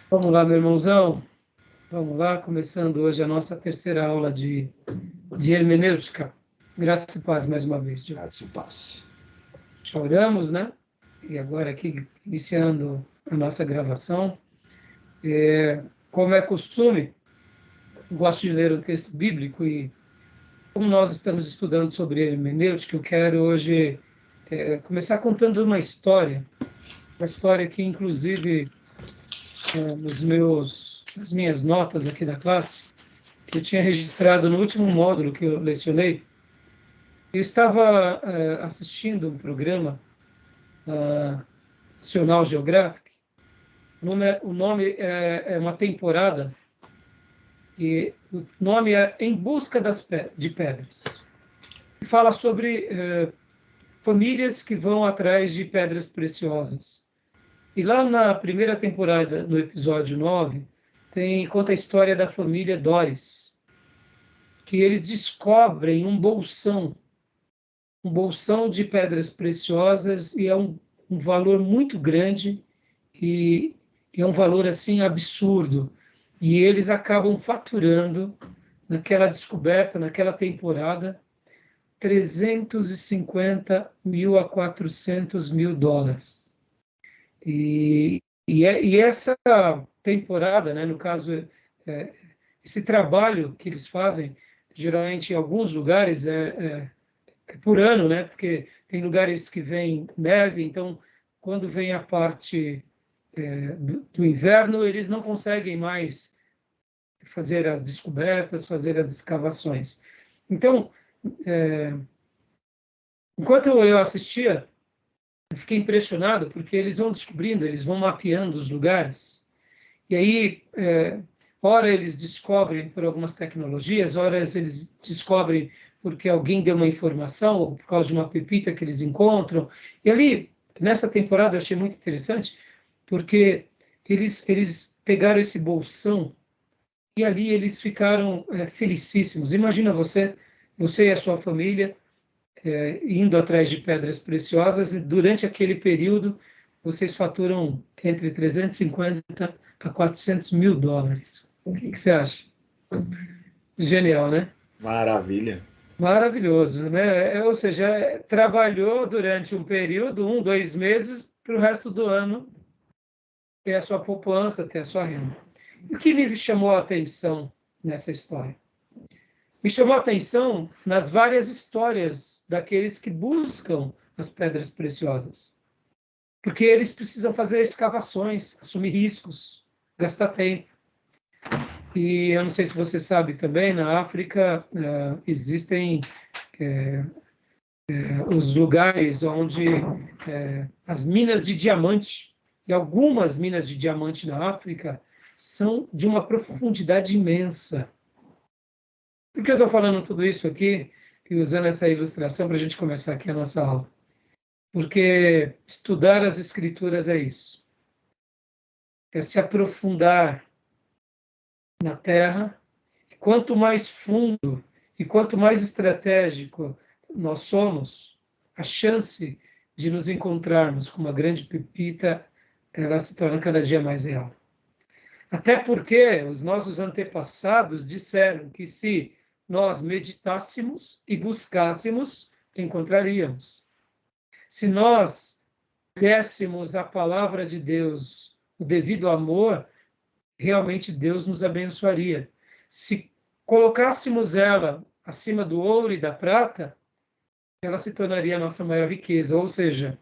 Vamos lá, meu irmãozão. Vamos lá, começando hoje a nossa terceira aula de hermenêutica. Graça e paz mais uma vez. Graça e paz. Já oramos, né? E agora aqui, iniciando a nossa gravação. Como é costume, gosto de ler o texto bíblico e, como nós estamos estudando sobre hermenêutica, eu quero hoje começar contando uma história que, inclusive, nas minhas notas aqui da classe, que eu tinha registrado no último módulo que eu lecionei. Eu estava assistindo um programa National Geographic. O nome é uma temporada e o nome é Em Busca de Pedras. Fala sobre famílias que vão atrás de pedras preciosas. E lá na primeira temporada, no episódio 9, conta a história da família Doris, que eles descobrem um bolsão de pedras preciosas, e é um valor muito grande e é um valor assim absurdo. E eles acabam faturando naquela descoberta, naquela temporada, 350 mil a 400 mil dólares. E essa temporada, né, no caso, esse trabalho que eles fazem, geralmente em alguns lugares por ano, né? Porque tem lugares que vem neve, então quando vem a parte do inverno, eles não conseguem mais fazer as descobertas, fazer as escavações. Então, enquanto eu assistia, eu fiquei impressionado, porque eles vão descobrindo, eles vão mapeando os lugares, e aí, ora eles descobrem por algumas tecnologias, ora eles descobrem porque alguém deu uma informação, ou por causa de uma pepita que eles encontram. E ali, nessa temporada, eu achei muito interessante, porque eles pegaram esse bolsão e ali eles ficaram felicíssimos. Imagina você e a sua família indo atrás de pedras preciosas, e durante aquele período vocês faturam entre 350 a 400 mil dólares. O que você acha? Genial, né? Maravilha. Maravilhoso, né? Ou seja, trabalhou durante um período, 2 meses, para o resto do ano ter a sua poupança, ter a sua renda. E o que me chamou a atenção nessa história? Me chamou a atenção nas várias histórias daqueles que buscam as pedras preciosas. Porque eles precisam fazer escavações, assumir riscos, gastar tempo. E eu não sei se você sabe também, na África existem os lugares onde as minas de diamante, e algumas minas de diamante na África, são de uma profundidade imensa. Por que eu estou falando tudo isso aqui e usando essa ilustração para a gente começar aqui a nossa aula? Porque estudar as Escrituras é isso. É se aprofundar na terra. Quanto mais fundo e quanto mais estratégico nós somos, a chance de nos encontrarmos com uma grande pepita, ela se torna cada dia mais real. Até porque os nossos antepassados disseram que se nós meditássemos e buscássemos, encontraríamos. Se nós dessemos à palavra de Deus o devido amor, realmente Deus nos abençoaria. Se colocássemos ela acima do ouro e da prata, ela se tornaria a nossa maior riqueza. Ou seja,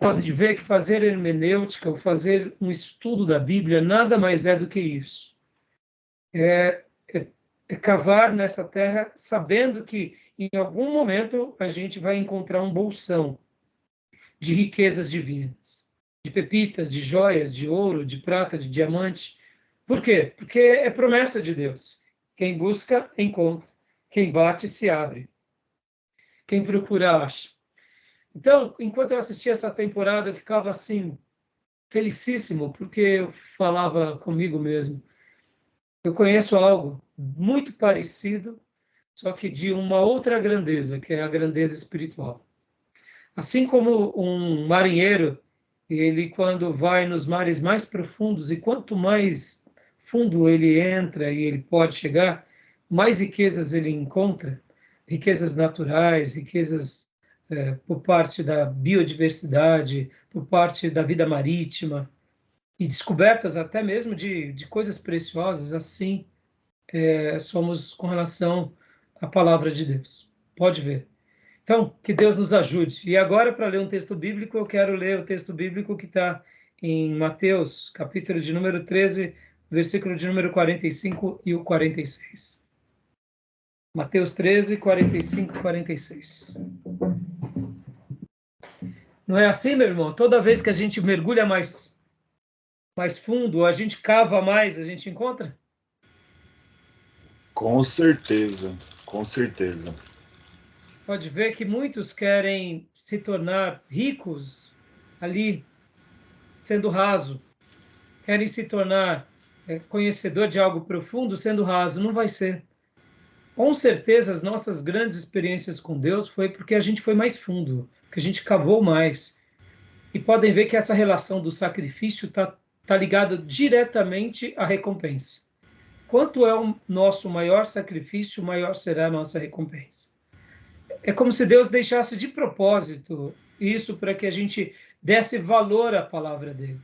pode ver que fazer hermenêutica, ou fazer um estudo da Bíblia, nada mais é do que isso. É cavar nessa terra sabendo que em algum momento a gente vai encontrar um bolsão de riquezas divinas, de pepitas, de joias, de ouro, de prata, de diamante. Por quê? Porque é promessa de Deus. Quem busca, encontra. Quem bate, se abre. Quem procura, acha. Então, enquanto eu assistia essa temporada, eu ficava assim, felicíssimo, porque eu falava comigo mesmo. Eu conheço algo muito parecido, só que de uma outra grandeza, que é a grandeza espiritual. Assim como um marinheiro, Ele, quando vai nos mares mais profundos, e quanto mais fundo ele entra e ele pode chegar, mais riquezas ele encontra, riquezas naturais, riquezas por parte da biodiversidade, por parte da vida marítima, e descobertas até mesmo de coisas preciosas, assim somos com relação à palavra de Deus. Pode ver. Então, que Deus nos ajude. E agora, para ler um texto bíblico, eu quero ler o texto bíblico que está em Mateus, capítulo de número 13, versículo de número 45 e o 46. Mateus 13, 45 e 46. Não é assim, meu irmão? Toda vez que a gente mergulha mais fundo, a gente cava mais, a gente encontra? Com certeza, com certeza. Pode ver que muitos querem se tornar ricos ali, sendo raso. Querem se tornar conhecedor de algo profundo, sendo raso. Não vai ser. Com certeza, as nossas grandes experiências com Deus foi porque a gente foi mais fundo, que a gente cavou mais. E podem ver que essa relação do sacrifício tá ligada diretamente à recompensa. Quanto é o nosso maior sacrifício, maior será a nossa recompensa. É como se Deus deixasse de propósito isso para que a gente desse valor à palavra dele.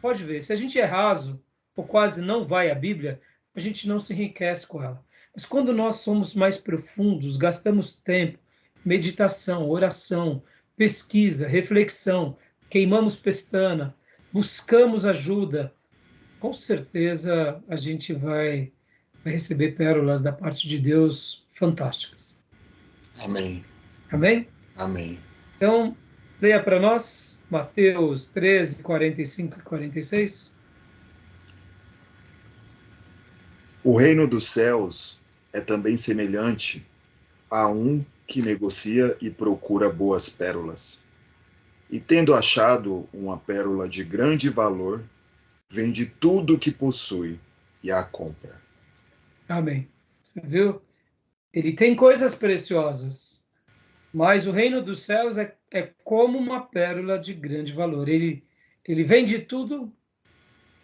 Pode ver, se a gente é raso ou quase não vai à Bíblia, a gente não se enriquece com ela. Mas quando nós somos mais profundos, gastamos tempo, meditação, oração, pesquisa, reflexão, queimamos pestana, buscamos ajuda, com certeza a gente vai receber pérolas da parte de Deus fantásticas. Amém. Amém? Amém. Então, leia para nós Mateus 13, 45 e 46. O reino dos céus é também semelhante a um que negocia e procura boas pérolas. E tendo achado uma pérola de grande valor, vende tudo o que possui e a compra. Amém. Você viu? Ele tem coisas preciosas, mas o reino dos céus é como uma pérola de grande valor. Ele vende tudo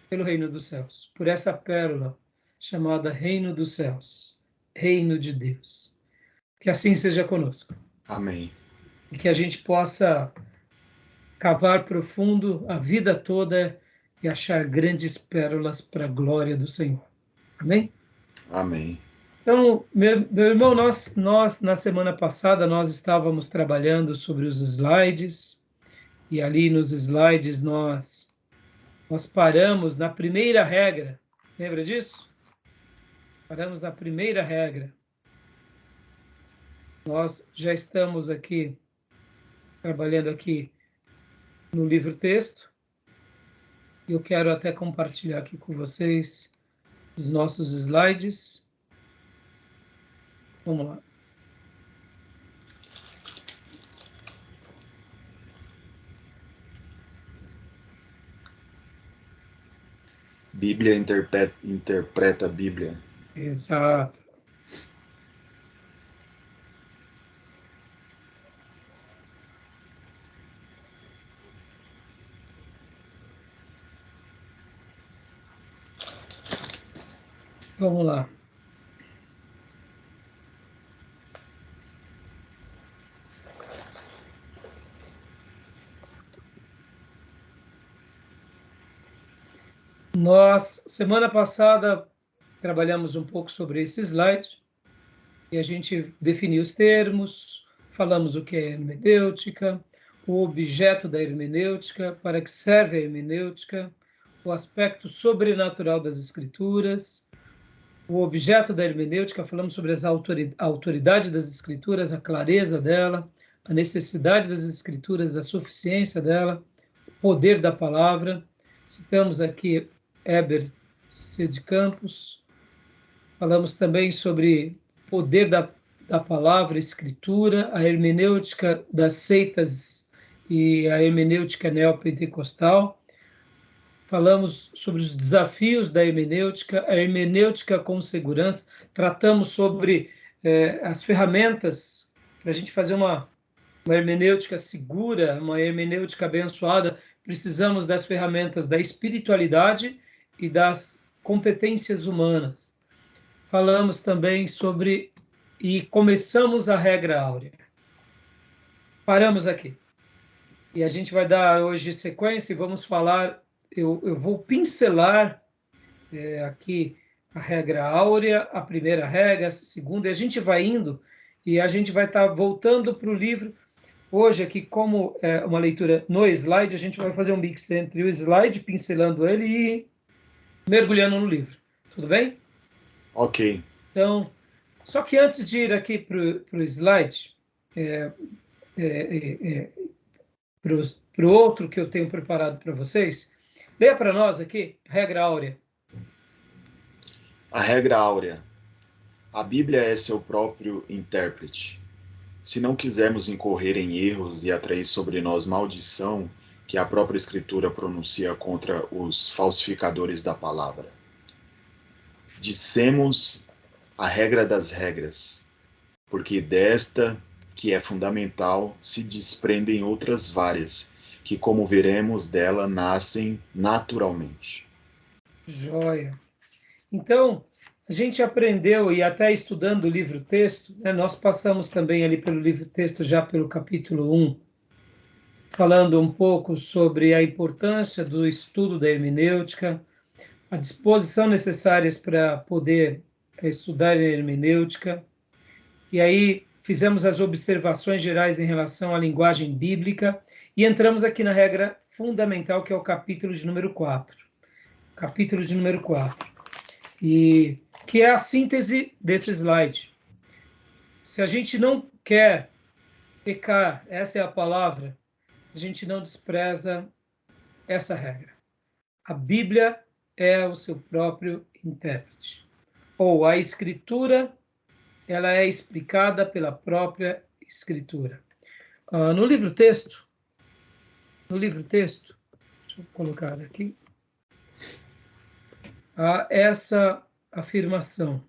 pelo reino dos céus, por essa pérola chamada reino dos céus, reino de Deus. Que assim seja conosco. Amém. E que a gente possa cavar profundo a vida toda e achar grandes pérolas para a glória do Senhor. Amém? Amém. Então, meu irmão, nós na semana passada nós estávamos trabalhando sobre os slides e ali nos slides nós paramos na primeira regra. Lembra disso? Paramos na primeira regra. Nós já estamos aqui trabalhando aqui no livro texto. Eu quero até compartilhar aqui com vocês os nossos slides. Vamos lá. Bíblia interpreta a Bíblia. Exato. Vamos lá. Nós, semana passada, trabalhamos um pouco sobre esse slide e a gente definiu os termos, falamos o que é hermenêutica, o objeto da hermenêutica, para que serve a hermenêutica, o aspecto sobrenatural das escrituras, o objeto da hermenêutica, falamos sobre a autoridade das escrituras, a clareza dela, a necessidade das escrituras, a suficiência dela, o poder da palavra. Citamos aqui Heber C. de Campos. Falamos também sobre o poder da palavra, escritura, a hermenêutica das seitas e a hermenêutica neopentecostal. Falamos sobre os desafios da hermenêutica, a hermenêutica com segurança. Tratamos sobre as ferramentas para a gente fazer uma uma hermenêutica segura, uma hermenêutica abençoada, precisamos das ferramentas da espiritualidade e das competências humanas. Falamos também sobre, e começamos a regra áurea. Paramos aqui. E a gente vai dar hoje sequência e vamos falar, eu vou pincelar aqui a regra áurea, a primeira regra, a segunda, e a gente vai indo e a gente vai estar voltando para o livro. Hoje aqui, como é uma leitura no slide, a gente vai fazer um mix entre o slide, pincelando ele e mergulhando no livro. Tudo bem? Ok. Então, só que antes de ir aqui para o slide, para o outro que eu tenho preparado para vocês, leia para nós aqui, regra áurea. A regra áurea. A Bíblia é seu próprio intérprete. Se não quisermos incorrer em erros e atrair sobre nós maldição que a própria Escritura pronuncia contra os falsificadores da palavra. Dissemos a regra das regras, porque desta, que é fundamental, se desprendem outras várias, que, como veremos, dela nascem naturalmente. Joia. Então, a gente aprendeu, e até estudando o livro-texto, né, nós passamos também ali pelo livro-texto, já pelo capítulo 1, falando um pouco sobre a importância do estudo da hermenêutica, a disposição necessárias para poder estudar a hermenêutica, e aí fizemos as observações gerais em relação à linguagem bíblica, e entramos aqui na regra fundamental, que é o capítulo de número 4. Capítulo de número 4. E que é a síntese desse slide. Se a gente não quer pecar, essa é a palavra, a gente não despreza essa regra. A Bíblia é o seu próprio intérprete. Ou a Escritura, ela é explicada pela própria Escritura. No livro-texto, deixa eu colocar aqui, há essa afirmação.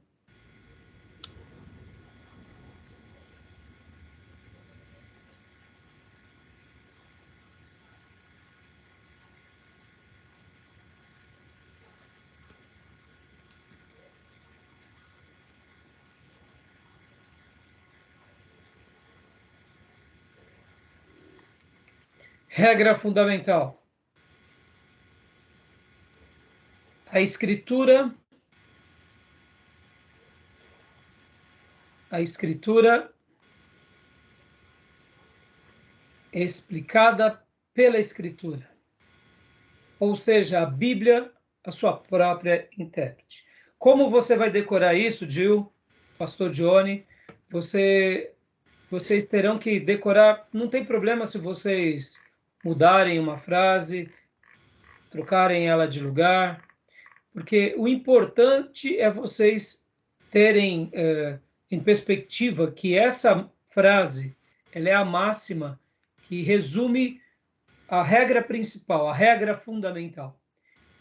Regra fundamental. A Escritura é explicada pela Escritura. Ou seja, a Bíblia, a sua própria intérprete. Como você vai decorar isso, Gil, Pastor Johnny? Vocês terão que decorar, não tem problema se vocês mudarem uma frase, trocarem ela de lugar, porque o importante é vocês terem em perspectiva que essa frase ela é a máxima que resume a regra principal, a regra fundamental,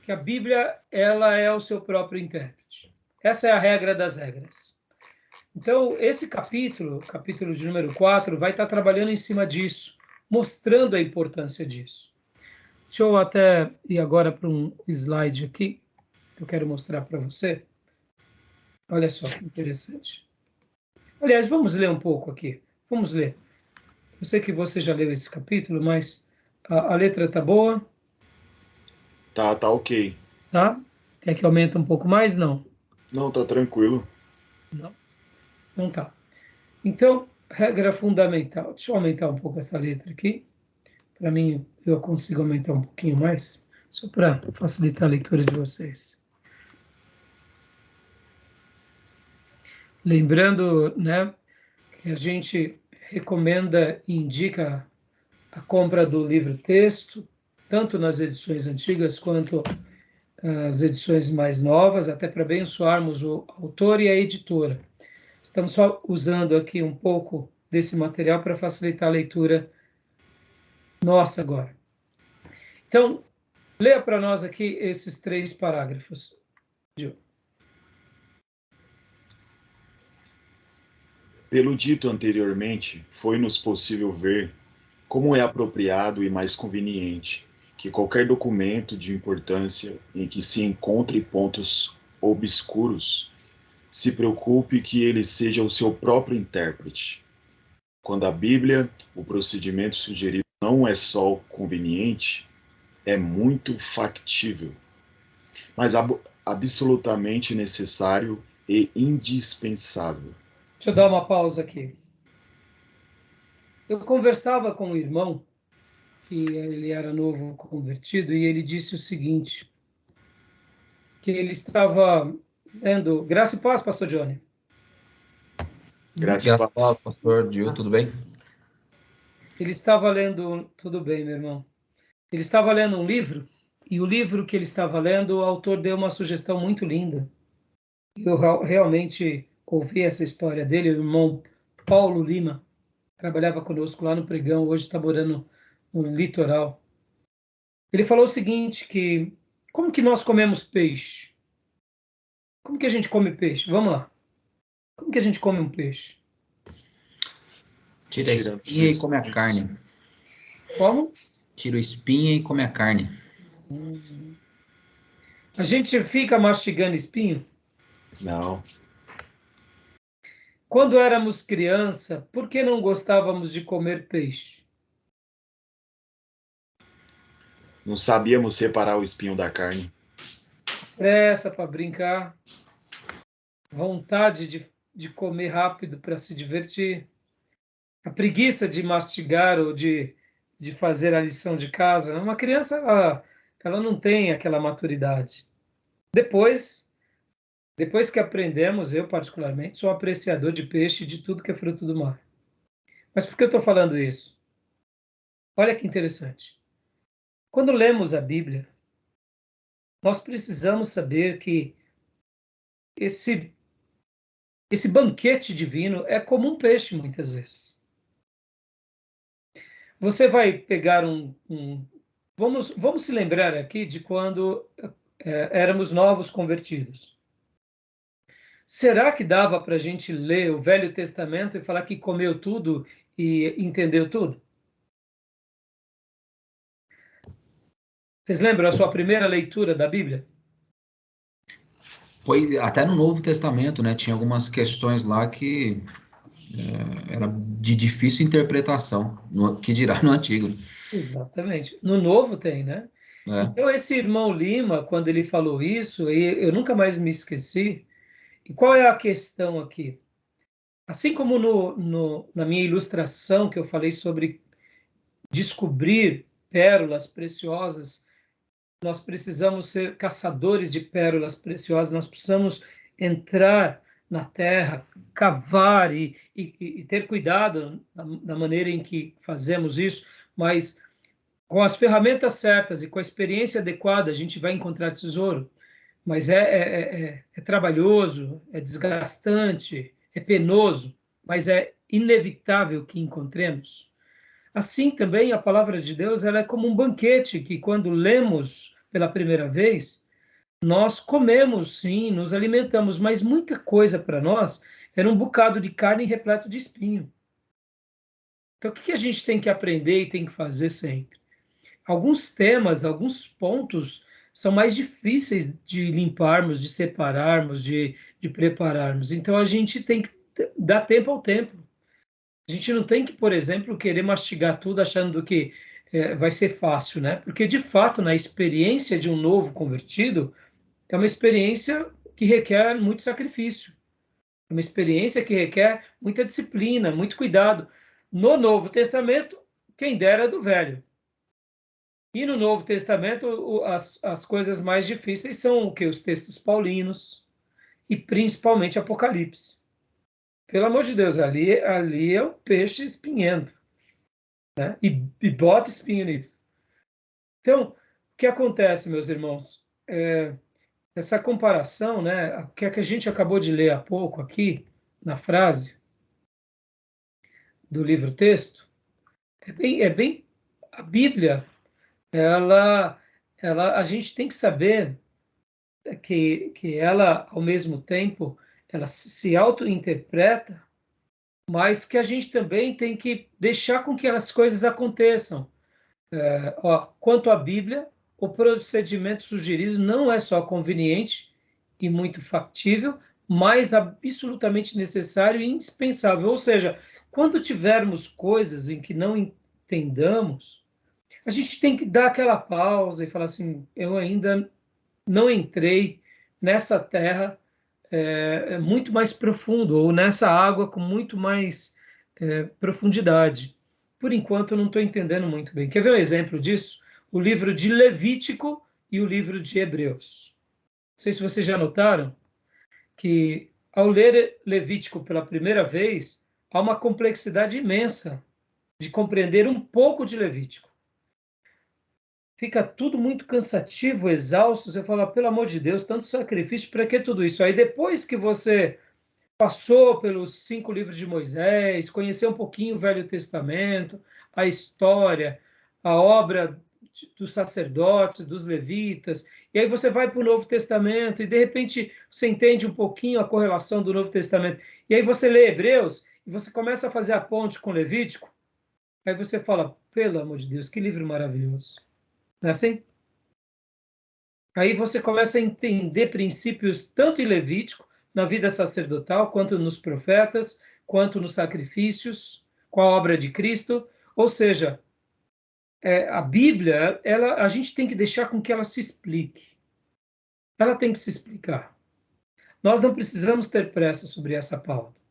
que a Bíblia ela é o seu próprio intérprete. Essa é a regra das regras. Então, esse capítulo de número 4, vai estar trabalhando em cima disso, mostrando a importância disso. Deixa eu até ir agora para um slide aqui, que eu quero mostrar para você. Olha só que interessante. Aliás, vamos ler um pouco aqui. Vamos ler. Eu sei que você já leu esse capítulo, mas a letra está boa? Tá ok. Tá? Quer que aumente um pouco mais? Não. Não, tá tranquilo. Não. Não tá. Então, regra fundamental. Deixa eu aumentar um pouco essa letra aqui. Para mim, eu consigo aumentar um pouquinho mais, só para facilitar a leitura de vocês. Lembrando, né, que a gente recomenda e indica a compra do livro-texto, tanto nas edições antigas quanto as edições mais novas, até para abençoarmos o autor e a editora. Estamos só usando aqui um pouco desse material para facilitar a leitura nossa agora. Então, leia para nós aqui esses 3 parágrafos. Pelo dito anteriormente, foi-nos possível ver como é apropriado e mais conveniente que qualquer documento de importância em que se encontre pontos obscuros se preocupe que ele seja o seu próprio intérprete. Quando a Bíblia, o procedimento sugerido não é só conveniente, é muito factível, mas absolutamente necessário e indispensável. Deixa eu dar uma pausa aqui. Eu conversava com um irmão, que ele era novo convertido, e ele disse o seguinte, que ele estava lendo... Graça e paz, pastor Johnny. Graças Graças a a Deus, Deus. pastor Gil, tudo bem? Ele estava lendo... Tudo bem, meu irmão. Ele estava lendo um livro, e o livro que ele estava lendo, o autor deu uma sugestão muito linda. Eu realmente ouvi essa história dele, o irmão Paulo Lima, trabalhava conosco lá no Pregão, hoje está morando no litoral. Ele falou o seguinte, que como que nós comemos peixe? Como que a gente come peixe? Vamos lá. Como que a gente come um peixe? Tira a Tirando os espinha e come a espinhos. carne. Como? Tira a espinha e come a carne. A gente fica mastigando espinho? Não, Quando éramos criança, por que não gostávamos de comer peixe? não sabíamos separar o espinho da carne. Pressa para brincar, vontade de comer rápido para se divertir, a preguiça de mastigar ou de fazer a lição de casa. Uma criança, ela não tem aquela maturidade. Depois que aprendemos, eu particularmente sou apreciador de peixe e de tudo que é fruto do mar. Mas por que eu estou falando isso? Olha que interessante. Quando lemos a Bíblia, nós precisamos saber que esse, esse banquete divino é como um peixe, muitas vezes. Você vai pegar vamos se lembrar aqui de quando éramos novos convertidos. Será que dava para a gente ler o Velho Testamento e falar que comeu tudo e entendeu tudo? Vocês lembram a sua primeira leitura da Bíblia? Foi até no Novo Testamento, né? Tinha algumas questões lá que era de difícil interpretação, que dirá no Antigo. Exatamente. No Novo tem, né? Né? Então, esse irmão Lima, quando ele falou isso, eu nunca mais me esqueci. E qual é a questão aqui? Assim como na minha ilustração, que eu falei sobre descobrir pérolas preciosas, nós precisamos ser caçadores de pérolas preciosas, nós precisamos entrar na terra, cavar e ter cuidado da maneira em que fazemos isso, mas com as ferramentas certas e com a experiência adequada, a gente vai encontrar tesouro. Mas é trabalhoso, é desgastante, é penoso, mas é inevitável que encontremos. Assim também a palavra de Deus ela é como um banquete que, quando lemos pela primeira vez, nós comemos, sim, nos alimentamos, mas muita coisa para nós era um bocado de carne repleto de espinho. Então, o que a gente tem que aprender e tem que fazer sempre? Alguns temas, alguns pontos são mais difíceis de limparmos, de separarmos, de prepararmos. Então, a gente tem que dar tempo ao tempo. A gente não tem que, por exemplo, querer mastigar tudo achando que vai ser fácil, né? Porque, de fato, na experiência de um novo convertido, é uma experiência que requer muito sacrifício. É uma experiência que requer muita disciplina, muito cuidado. No Novo Testamento, quem dera do Velho. E no Novo Testamento, as coisas mais difíceis são o que? Os textos paulinos e principalmente Apocalipse. Pelo amor de Deus, ali é o peixe espinhento, né? E bota espinho nisso. Então, o que acontece, meus irmãos? Essa comparação, né? O que a gente acabou de ler há pouco aqui, na frase do livro-texto, é bem a Bíblia, ela, a gente tem que saber que ela, ao mesmo tempo, ela se auto-interpreta mas que a gente também tem que deixar com que as coisas aconteçam. Quanto à Bíblia, o procedimento sugerido não é só conveniente e muito factível, mas absolutamente necessário e indispensável. Ou seja, quando tivermos coisas em que não entendamos, a gente tem que dar aquela pausa e falar assim: eu ainda não entrei nessa terra muito mais profundo, ou nessa água com muito mais profundidade. Por enquanto, eu não estou entendendo muito bem. Quer ver um exemplo disso? O livro de Levítico e o livro de Hebreus. Não sei se vocês já notaram que, ao ler Levítico pela primeira vez, há uma complexidade imensa de compreender um pouco de Levítico. Fica tudo muito cansativo, exausto. Você fala, pelo amor de Deus, tanto sacrifício, para que tudo isso? Aí depois que você passou pelos 5 livros de Moisés, conheceu um pouquinho o Velho Testamento, a história, a obra dos sacerdotes, dos levitas, e aí você vai para o Novo Testamento e de repente você entende um pouquinho a correlação do Novo Testamento, e aí você lê Hebreus e você começa a fazer a ponte com Levítico, aí você fala, pelo amor de Deus, que livro maravilhoso. Não é assim? Aí você começa a entender princípios tanto em Levítico, na vida sacerdotal, quanto nos profetas, quanto nos sacrifícios, com a obra de Cristo. Ou seja, a Bíblia, a gente tem que deixar com que ela se explique. Ela tem que se explicar. Nós não precisamos ter pressa sobre essa pauta.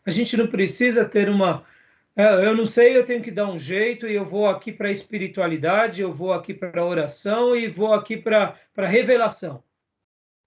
A gente não precisa ter eu não sei, eu tenho que dar um jeito, e eu vou aqui para a espiritualidade, eu vou aqui para a oração, e vou aqui para a revelação.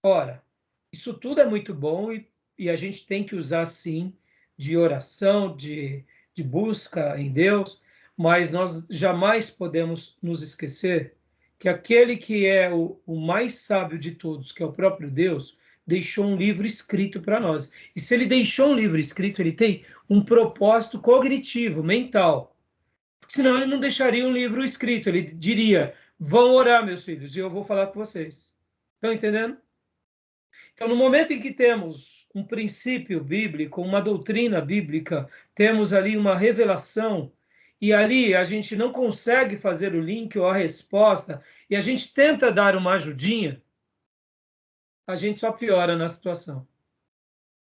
Ora, isso tudo é muito bom e a gente tem que usar, sim, de oração, de busca em Deus, mas nós jamais podemos nos esquecer que aquele que é o mais sábio de todos, que é o próprio Deus, deixou um livro escrito para nós. E se ele deixou um livro escrito, ele tem um propósito cognitivo, mental. Porque senão ele não deixaria um livro escrito, ele diria: vão orar, meus filhos, e eu vou falar com vocês. Estão entendendo? Então, no momento em que temos um princípio bíblico, uma doutrina bíblica, temos ali uma revelação, e ali a gente não consegue fazer o link ou a resposta, e a gente tenta dar uma ajudinha, a gente só piora na situação.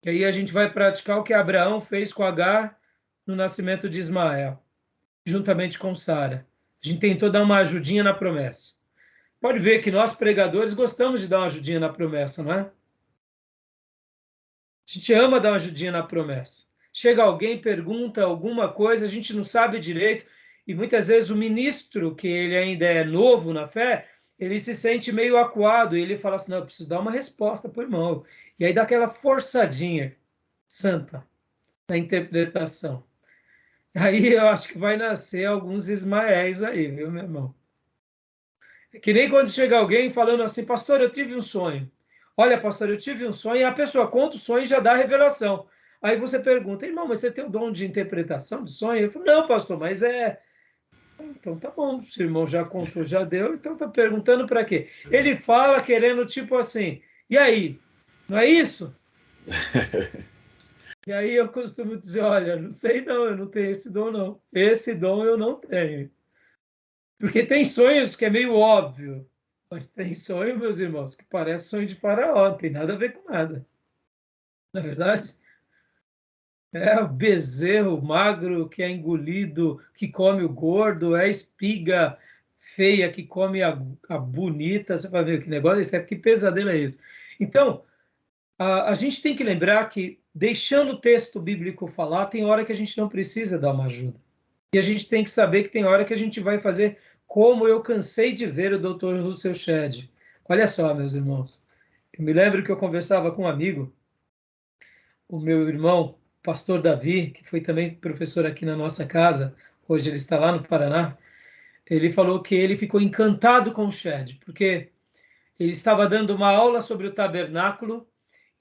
E aí a gente vai praticar o que Abraão fez com Agar no nascimento de Ismael, juntamente com Sara. A gente tentou dar uma ajudinha na promessa. Pode ver que nós, pregadores, gostamos de dar uma ajudinha na promessa, não é? A gente ama dar uma ajudinha na promessa. Chega alguém, pergunta alguma coisa, a gente não sabe direito, e muitas vezes o ministro, que ele ainda é novo na fé, ele se sente meio acuado, e ele fala assim, não, eu preciso dar uma resposta para o irmão. E aí dá aquela forçadinha santa na interpretação. Aí eu acho que vai nascer alguns Ismaéis aí, viu, meu irmão? É que nem quando chega alguém falando assim, pastor, eu tive um sonho. Olha, pastor, eu tive um sonho, e a pessoa conta o sonho e já dá a revelação. Aí você pergunta, irmão, mas você tem o dom de interpretação de sonho? Eu falo, não, pastor, mas é... Então tá bom, se o irmão já contou, já deu, então tá perguntando para quê? Ele fala querendo, tipo assim, e aí? Não é isso? E aí eu costumo dizer, olha, não sei não, eu não tenho esse dom não. Esse dom eu não tenho. Porque tem sonhos que é meio óbvio, mas tem sonho, meus irmãos, que parece sonho de faraó, não tem nada a ver com nada. Na verdade, é o bezerro magro que é engolido, que come o gordo, é a espiga feia que come a bonita. Você vai ver que negócio é esse, que pesadelo é esse? Então, a gente tem que lembrar que, deixando o texto bíblico falar, tem hora que a gente não precisa dar uma ajuda. E a gente tem que saber que tem hora que a gente vai fazer como eu cansei de ver o Dr. Russell Shedd. Olha só, meus irmãos. Eu me lembro que eu conversava com um amigo, o meu irmão, pastor Davi, que foi também professor aqui na nossa casa, hoje ele está lá no Paraná. Ele falou que ele ficou encantado com o Shedd, porque ele estava dando uma aula sobre o tabernáculo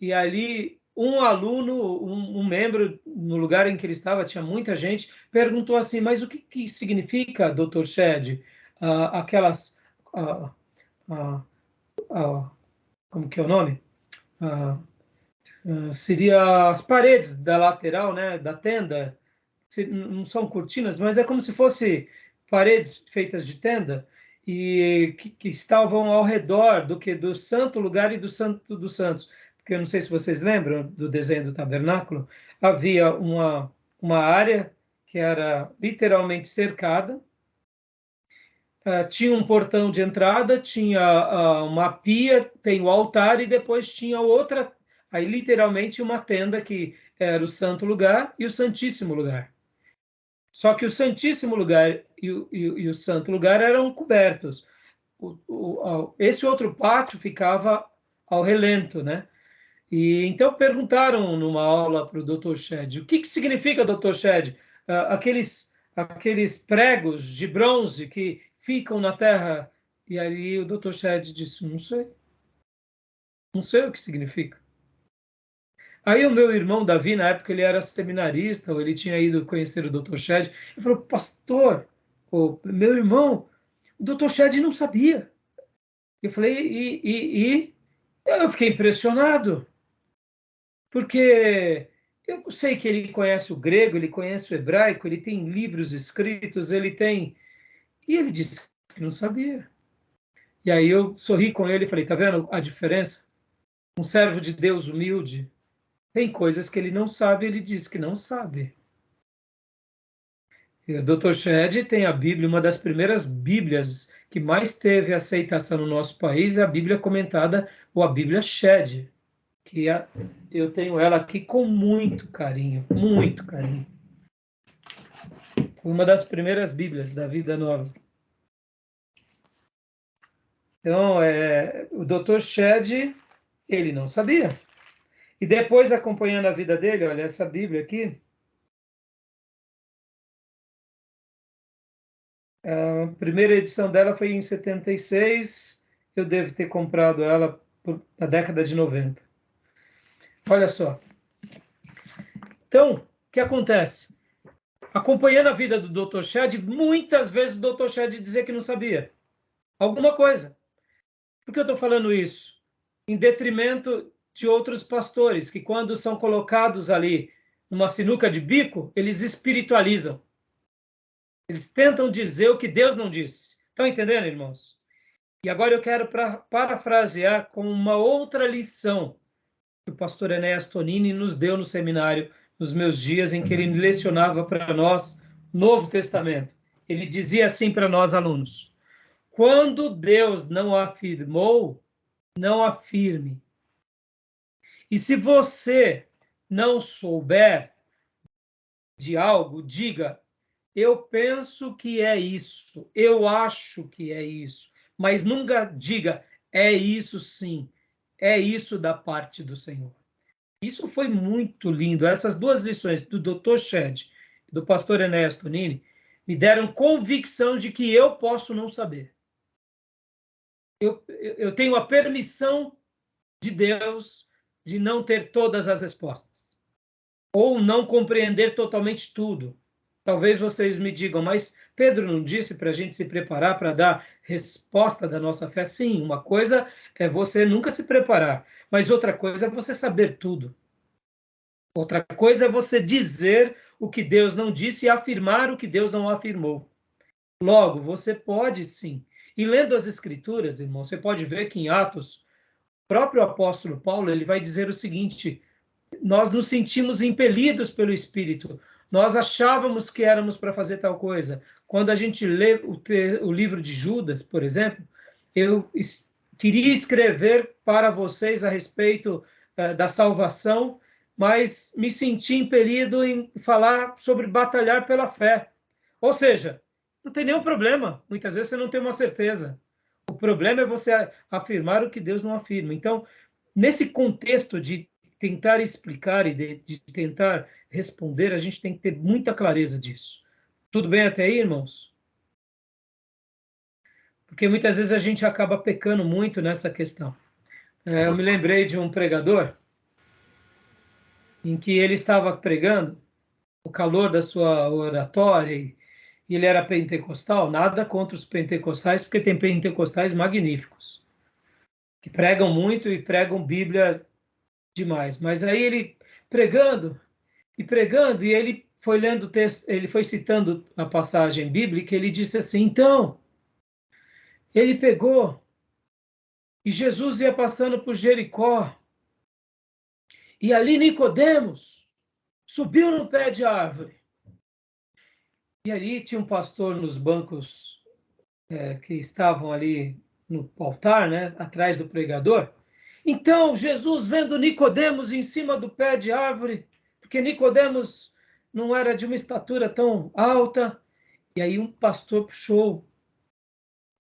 e ali um aluno, um membro, no lugar em que ele estava, tinha muita gente, perguntou assim, mas o que significa, Dr. Shedd, aquelas... como que é o nome? seria as paredes da lateral, né, da tenda. Não são cortinas, mas é como se fosse paredes feitas de tenda e que estavam ao redor do santo lugar e do santo dos santos. Porque eu não sei se vocês lembram do desenho do tabernáculo, havia uma área que era literalmente cercada, tinha um portão de entrada, tinha uma pia, tem o altar e depois tinha outra, aí literalmente uma tenda que era o santo lugar e o santíssimo lugar. Só que o santíssimo lugar e o santo lugar eram cobertos. Esse outro pátio ficava ao relento, né? E então perguntaram numa aula para o Dr. Shedd, o que significa, Dr. Shedd, aqueles pregos de bronze que ficam na terra? E aí o Dr. Shedd disse, não sei o que significa. Aí o meu irmão Davi, na época ele era seminarista, ou ele tinha ido conhecer o Dr. Shedd, ele falou, pastor, meu irmão, o Dr. Shedd não sabia. Eu falei, e eu fiquei impressionado, porque eu sei que ele conhece o grego, ele conhece o hebraico, ele tem livros escritos, ele tem... E ele disse que não sabia. E aí eu sorri com ele e falei, tá vendo a diferença? Um servo de Deus humilde, tem coisas que ele não sabe, ele diz que não sabe. O Dr. Shedd tem a Bíblia, uma das primeiras Bíblias que mais teve aceitação no nosso país é a Bíblia comentada, ou a Bíblia Shedd, que eu tenho ela aqui com muito carinho, muito carinho. Uma das primeiras Bíblias da Vida Nova. Então, o Dr. Shedd, ele não sabia. E depois, acompanhando a vida dele, olha, essa Bíblia aqui, a primeira edição dela foi em 76, eu devo ter comprado ela na década de 90. Olha só. Então, o que acontece? Acompanhando a vida do Dr. Shedd, muitas vezes o Dr. Shedd dizia que não sabia alguma coisa. Por que eu estou falando isso? Em detrimento de outros pastores, que quando são colocados ali numa sinuca de bico, eles espiritualizam. Eles tentam dizer o que Deus não disse. Estão entendendo, irmãos? E agora eu quero parafrasear com uma outra lição que o pastor Enéas Tonini nos deu no seminário, nos meus dias em que ele lecionava para nós Novo Testamento. Ele dizia assim para nós, alunos: quando Deus não afirmou, não afirme. E se você não souber de algo, diga, eu penso que é isso, eu acho que é isso, mas nunca diga, é isso sim, é isso da parte do Senhor. Isso foi muito lindo. Essas duas lições do Dr. Shedd e do pastor Enéas Tonini me deram convicção de que eu posso não saber. Eu tenho a permissão de Deus de não ter todas as respostas, ou não compreender totalmente tudo. Talvez vocês me digam, mas Pedro não disse para a gente se preparar para dar resposta da nossa fé? Sim, uma coisa é você nunca se preparar, mas outra coisa é você saber tudo. Outra coisa é você dizer o que Deus não disse e afirmar o que Deus não afirmou. Logo, você pode sim. E lendo as Escrituras, irmão, você pode ver que em Atos, o próprio apóstolo Paulo, ele vai dizer o seguinte: nós nos sentimos impelidos pelo Espírito, nós achávamos que éramos para fazer tal coisa. Quando a gente lê o livro de Judas, por exemplo, eu queria escrever para vocês a respeito da salvação, mas me senti impelido em falar sobre batalhar pela fé. Ou seja, não tem nenhum problema. Muitas vezes você não tem uma certeza. O problema é você afirmar o que Deus não afirma. Então, nesse contexto de tentar explicar e de tentar responder, a gente tem que ter muita clareza disso. Tudo bem até aí, irmãos? Porque muitas vezes a gente acaba pecando muito nessa questão. Eu me lembrei de um pregador em que ele estava pregando, o calor da sua oratória, e ele era pentecostal. Nada contra os pentecostais, porque tem pentecostais magníficos, que pregam muito e pregam Bíblia demais. Mas aí ele pregando, e ele foi lendo o texto, ele foi citando a passagem bíblica, ele disse assim, então, ele pegou, e Jesus ia passando por Jericó, e ali Nicodemos subiu no pé de árvore. E ali tinha um pastor nos bancos que estavam ali no altar, né, atrás do pregador. Então, Jesus, vendo Nicodemos em cima do pé de árvore, porque Nicodemos não era de uma estatura tão alta, e aí um pastor puxou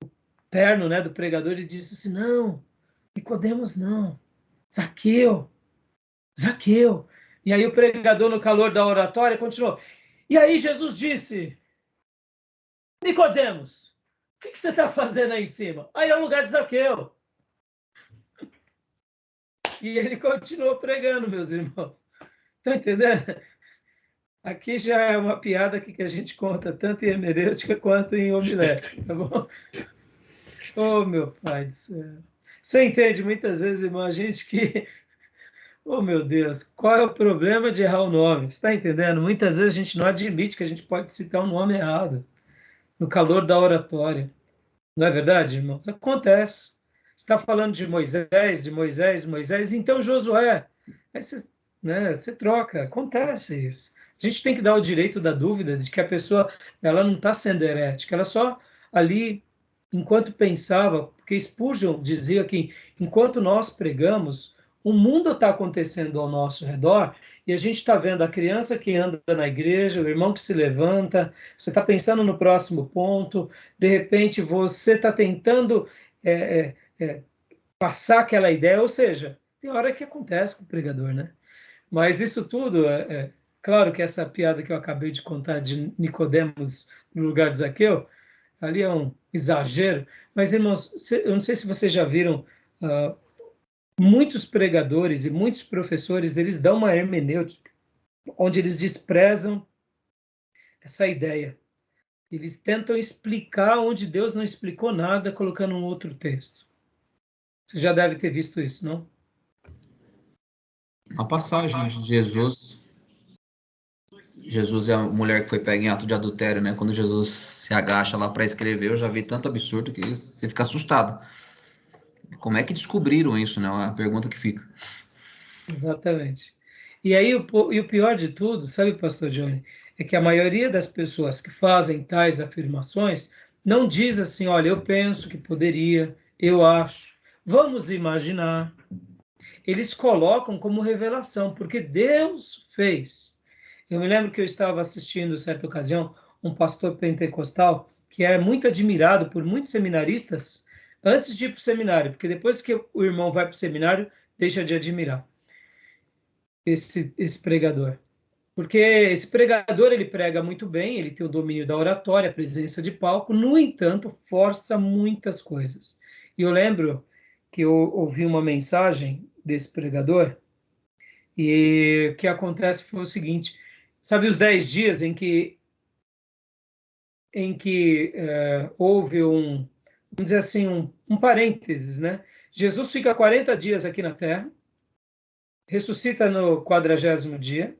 o terno, né, do pregador e disse assim, não, Nicodemos não, Zaqueu, Zaqueu. E aí o pregador, no calor da oratória, continuou. E aí Jesus disse, Nicodemos, o que você está fazendo aí em cima? Aí é o lugar de Zaqueu. E ele continuou pregando, meus irmãos. Estão entendendo? Aqui já é uma piada que a gente conta tanto em hermenêutica quanto em homilética, tá bom? Oh, meu pai do céu. Você entende muitas vezes, irmão, a gente que... Oh, meu Deus, qual é o problema de errar o nome? Você está entendendo? Muitas vezes a gente não admite que a gente pode citar um nome errado no calor da oratória. Não é verdade, irmãos? Acontece. Você está falando de Moisés, então Josué. Aí você, né, você troca, acontece isso. A gente tem que dar o direito da dúvida de que a pessoa ela não está sendo herética, ela só ali, enquanto pensava, porque Spurgeon dizia que enquanto nós pregamos, o mundo está acontecendo ao nosso redor e a gente está vendo a criança que anda na igreja, o irmão que se levanta, você está pensando no próximo ponto, de repente você está tentando passar aquela ideia, ou seja, tem hora que acontece com o pregador, né? Mas isso tudo, claro que essa piada que eu acabei de contar de Nicodemos no lugar de Zaqueu, ali é um exagero, mas irmãos, eu não sei se vocês já viram, muitos pregadores e muitos professores, eles dão uma hermenêutica, onde eles desprezam essa ideia. Eles tentam explicar onde Deus não explicou nada, colocando um outro texto. Você já deve ter visto isso, não? Uma passagem de Jesus é a mulher que foi pega em ato de adultério, né? Quando Jesus se agacha lá para escrever, eu já vi tanto absurdo que você fica assustado. Como é que descobriram isso, né? É a pergunta que fica. Exatamente. E aí, o pior de tudo, sabe, pastor Johnny, é que a maioria das pessoas que fazem tais afirmações não diz assim, olha, eu penso que poderia, eu acho, vamos imaginar. Eles colocam como revelação, porque Deus fez. Eu me lembro que eu estava assistindo, certa ocasião, um pastor pentecostal que é muito admirado por muitos seminaristas antes de ir para o seminário, porque depois que o irmão vai para o seminário, deixa de admirar esse pregador. Porque esse pregador, ele prega muito bem, ele tem o domínio da oratória, a presença de palco, no entanto, força muitas coisas. E eu lembro que eu ouvi uma mensagem desse pregador, e o que acontece foi o seguinte, sabe os 10 dias em que houve vamos dizer assim, um parênteses, né? Jesus fica 40 dias aqui na Terra, ressuscita no 40º dia,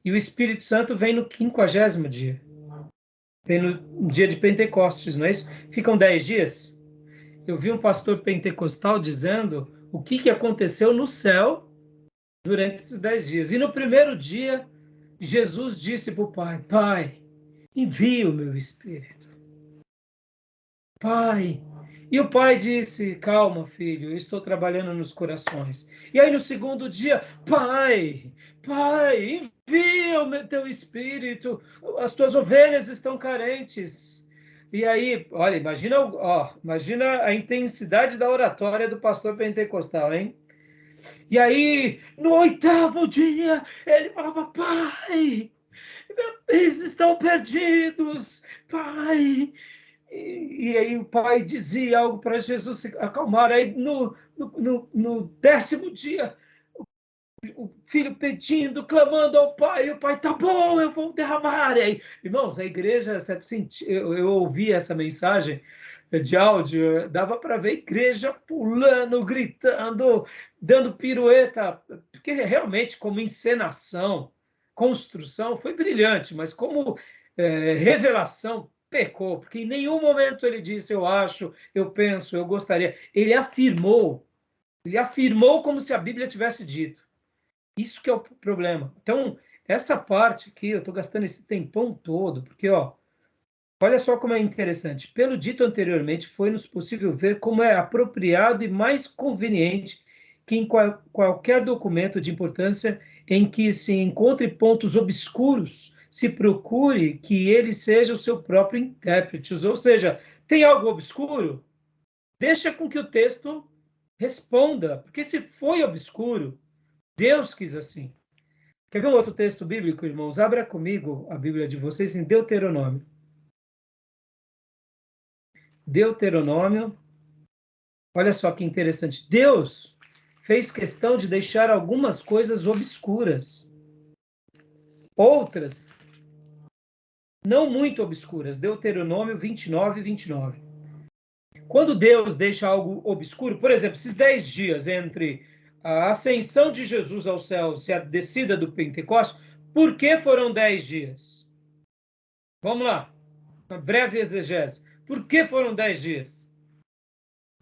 e o Espírito Santo vem no 50º dia. Vem no dia de Pentecostes, não é isso? Ficam 10 dias. Eu vi um pastor pentecostal dizendo o que aconteceu no céu durante esses 10 dias. E no primeiro dia, Jesus disse para o Pai, Pai, envia o meu Espírito. Pai. E o pai disse, calma, filho, eu estou trabalhando nos corações. E aí no segundo dia, Pai, envia o teu Espírito, as tuas ovelhas estão carentes. E aí, olha, imagina a intensidade da oratória do pastor pentecostal, hein? E aí, no 8º dia, ele falava, Pai, eles estão perdidos, Pai. E aí o pai dizia algo para Jesus se acalmar. Aí no 10º dia, o filho pedindo, clamando ao pai, e o pai, tá bom, eu vou derramar. E aí, irmãos, a igreja, eu ouvi essa mensagem de áudio, dava para ver a igreja pulando, gritando, dando pirueta, porque realmente, como encenação, construção, foi brilhante, mas como revelação, pecou, porque em nenhum momento ele disse, eu acho, eu penso, eu gostaria. Ele afirmou como se a Bíblia tivesse dito. Isso que é o problema. Então, essa parte aqui, eu estou gastando esse tempão todo, porque, ó, olha só como é interessante. Pelo dito anteriormente, foi-nos possível ver como é apropriado e mais conveniente que em qualquer documento de importância em que se encontre pontos obscuros, se procure que ele seja o seu próprio intérprete. Ou seja, tem algo obscuro? Deixa com que o texto responda, porque se foi obscuro, Deus quis assim. Quer ver um outro texto bíblico, irmãos? Abra comigo a Bíblia de vocês em Deuteronômio. Deuteronômio. Olha só que interessante. Deus fez questão de deixar algumas coisas obscuras. Outras, não muito obscuras. Deuteronômio 29 e 29. Quando Deus deixa algo obscuro, por exemplo, esses 10 dias entre a ascensão de Jesus aos céus e a descida do Pentecostes, por que foram 10 dias? Vamos lá, uma breve exegese. Por que foram 10 dias?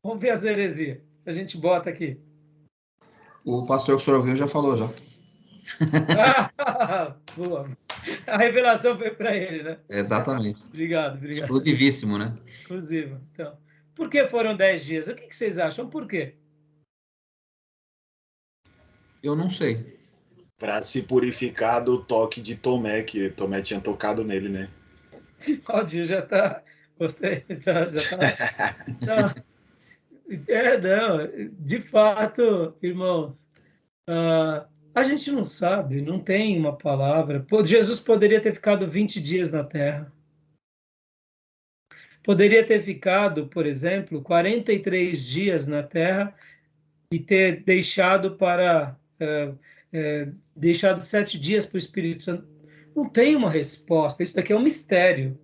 Vamos ver as heresias. A gente bota aqui. O pastor que o senhor ouviu já falou, já. Boa. A revelação foi para ele, né? Exatamente. Obrigado. Exclusivíssimo, né? Exclusivo. Então, por que foram 10 dias? O que vocês acham? Por quê? Eu não sei. Para se purificar do toque de Tomé, que Tomé tinha tocado nele, né? Claudio já está. Gostei. Já está. Não. Não. De fato, irmãos, a gente não sabe, não tem uma palavra. Jesus poderia ter ficado 20 dias na Terra. Poderia ter ficado, por exemplo, 43 dias na Terra e ter deixado deixado 7 dias para o Espírito Santo. Não tem uma resposta. Isso daqui é um mistério.